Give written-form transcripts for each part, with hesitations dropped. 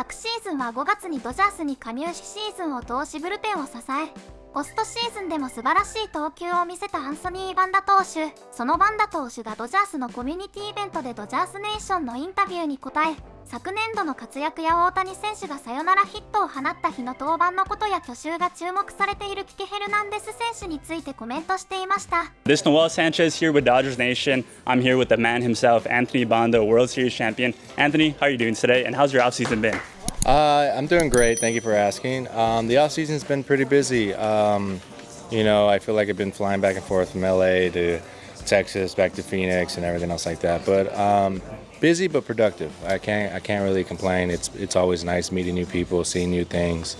昨シーズンは5月にドジャースに加入しシーズンを通しブルペンを支え、ポストシーズンでも素晴らしい投球を見せたアンソニー・バンダ投手、そのバンダ投手がドジャースのコミュニティイベントでドジャースネーションのインタビューに答え、昨年度の活躍や大谷選手がサヨナラヒットを放った日の登板のことや去就が注目されているキケ・ヘルナンデス選手についてコメントしていました。This Noel Sanchez here with Dodgers Nation. I'm here with the man himself, Anthony Banda, World Series champion. Anthony, how are you doing today, and how's your offseason been? I'm doing great. Thank you for asking. The offseason's been pretty busy. I feel like I've been flying back and forth from LA to Texas, back to Phoenix, and everything else like that. But busy but productive. I can't really complain. It's always nice meeting new people, seeing new things.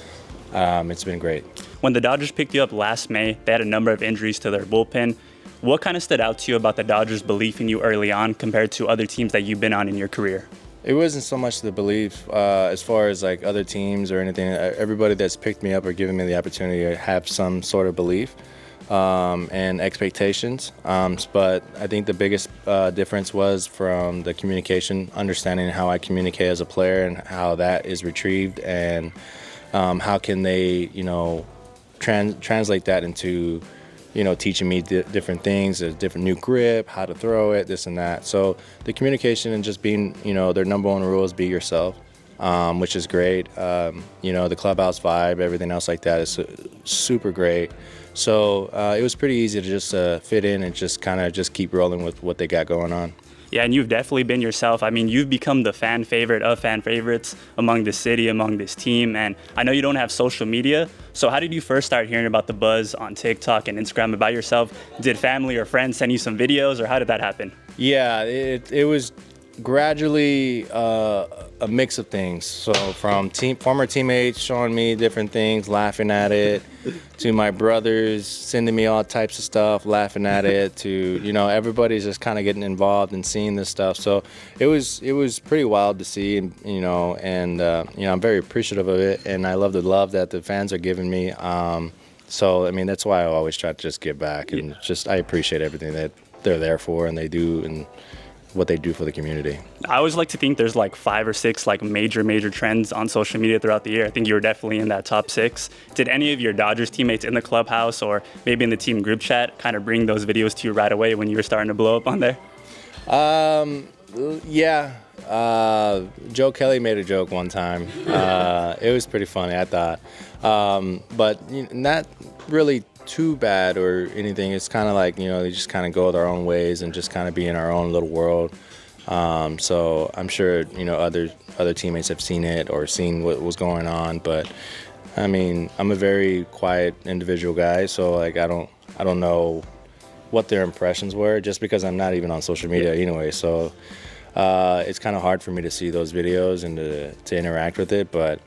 It's been great. When the Dodgers picked you up last May, they had a number of injuries to their bullpen. What kind of stood out to you about the Dodgers' belief in you early on compared to other teams that you've been on in your career? It wasn't so much the belief as far as like other teams or anything. Everybody that's picked me up or given me the opportunity to have some sort of belief and expectations. But I think the biggest difference was from the communication, understanding how I communicate as a player and how that is retrieved, and how can they, translate that into, teaching me different things, a different new grip, how to throw it, this and that. So the communication and just being, their number one rule is be yourself, which is great. The clubhouse vibe, everything else like that is super great. So it was pretty easy to just fit in and just kind of just keep rolling with what they got going on. Yeah, and you've definitely been yourself. I mean, you've become the fan favorite of fan favorites among the city, among this team. And I know you don't have social media. So how did you first start hearing about the buzz on TikTok and Instagram about yourself? Did family or friends send you some videos, or how did that happen? Yeah, it was gradually a mix of things. So from former teammates showing me different things, laughing at it, to my brothers sending me all types of stuff, laughing at it, to everybody's just kind of getting involved and seeing this stuff. So it was pretty wild to see, and I'm very appreciative of it, and I love the love that the fans are giving me. So I mean, that's why I always try to just give back, and I appreciate everything that they're there for and they do, and what they do for the community. I always like to think there's like 5 or 6 like major trends on social media throughout the year. I think you were definitely in that top 6. Did any of your Dodgers teammates in the clubhouse or maybe in the team group chat kind of bring those videos to you right away when you were starting to blow up on there? Yeah. Joe Kelly made a joke one time. It was pretty funny, I thought. But not really too bad or anything. It's kind of like, they just kind of go their own ways and just kind of be in our own little world. So I'm sure, other teammates have seen it or seen what was going on. But I mean, I'm a very quiet individual guy, so like I don't know what their impressions were, just because I'm not even on social media anyway. So it's kind of hard for me to see those videos and to interact with it. But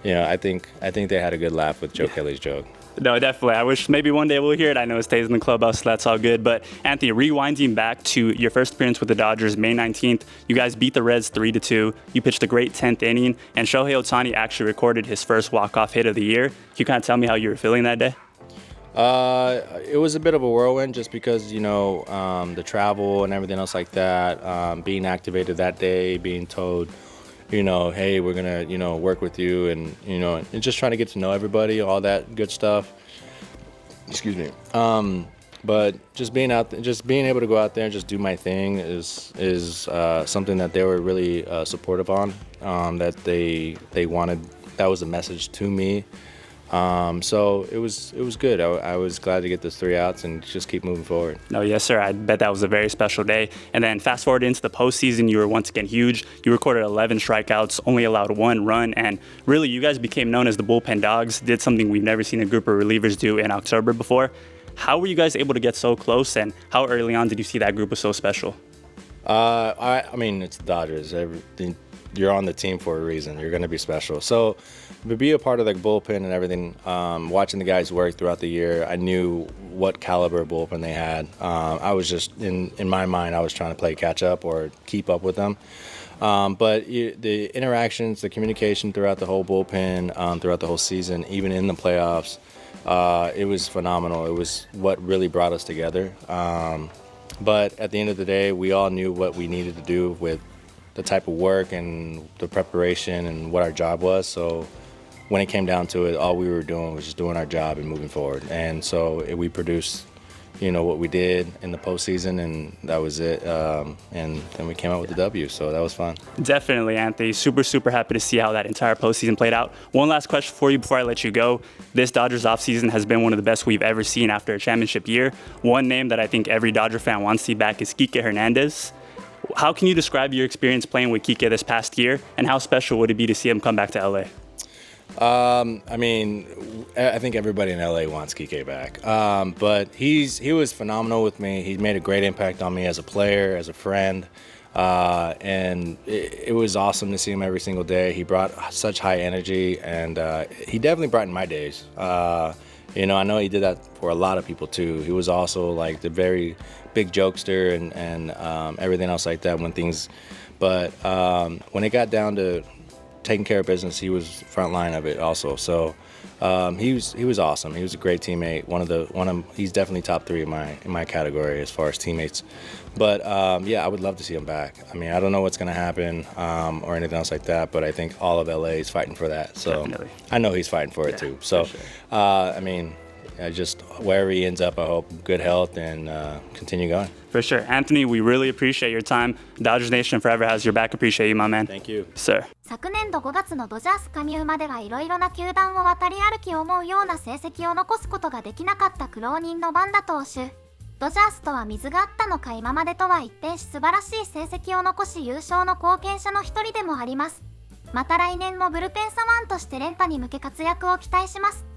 I think they had a good laugh with Joe Kelly's joke. No, definitely. I wish maybe one day we'll hear it. I know it stays in the clubhouse, so that's all good. But Anthony, rewinding back to your first appearance with the Dodgers, May 19th, you guys beat the Reds 3-2. You pitched a great 10th inning, and Shohei Ohtani actually recorded his first walk-off hit of the year. Can you kind of tell me how you were feeling that day? It was a bit of a whirlwind, just because, the travel and everything else like that, being activated that day, being told, hey, we're going to, work with you, and, and just trying to get to know everybody, all that good stuff. Excuse me. But just being out there, just being able to go out there and just do my thing is something that they were really supportive on, that they wanted. That was a message to me. So it was good. I was glad to get those 3 outs and just keep moving forward. No, yes, sir. I bet that was a very special day. And then fast forward into the postseason, you were once again huge. You recorded 11 strikeouts, only allowed 1 run, and really you guys became known as the Bullpen Dogs, did something we've never seen a group of relievers do in October before. How were you guys able to get so close, and how early on did you see that group was so special? I mean, it's the Dodgers. You're on the team for a reason. You're going to be special. So to be a part of the bullpen and everything, watching the guys work throughout the year, I knew what caliber of bullpen they had. I was just, in my mind, I was trying to play catch up or keep up with them. But the interactions, the communication throughout the whole bullpen, throughout the whole season, even in the playoffs, it was phenomenal. It was what really brought us together. But at the end of the day, we all knew what we needed to do with the type of work and the preparation and what our job was. So when it came down to it, all we were doing was just doing our job and moving forward. And so we produced, what we did in the postseason, and that was it. And then we came out with the W, so that was fun. Definitely, Anthony. Super happy to see how that entire postseason played out. One last question for you before I let you go. This Dodgers offseason has been one of the best we've ever seen after a championship year. One name that I think every Dodger fan wants to see back is Kike Hernandez. How can you describe your experience playing with Kike this past year, and how special would it be to see him come back to LA? I think everybody in LA wants Kike back. But he was phenomenal with me. He made a great impact on me as a player, as a friend. And it was awesome to see him every single day. He brought such high energy, and he definitely brightened my days. I know he did that for a lot of people too. He was also like the very big jokester and everything else like that but when it got down to taking care of business, he was front line of it also. So he was awesome. He was a great teammate. He's definitely top 3 in my category as far as teammates. But I would love to see him back. I don't know what's going to happen or anything else like that, but I think all of LA is fighting for that. So Definitely. I know he's fighting for it too. So sure. Just wherever he ends up, I hope good health and continue going. For sure. Anthony, we really appreciate your time. Dodgers Nation forever has your back. Appreciate you, my man. Thank you. Sir. 昨年度5月のドジャース加入まではいろいろな球団を渡り歩き思うような成績を残すことができなかった苦労人のバンダ投手。ドジャースとは水があったのか今までとは一転し素晴らしい成績を残し優勝の貢献者の一人でもあります。また来年もブルペン左腕として連覇に向け活躍を期待します。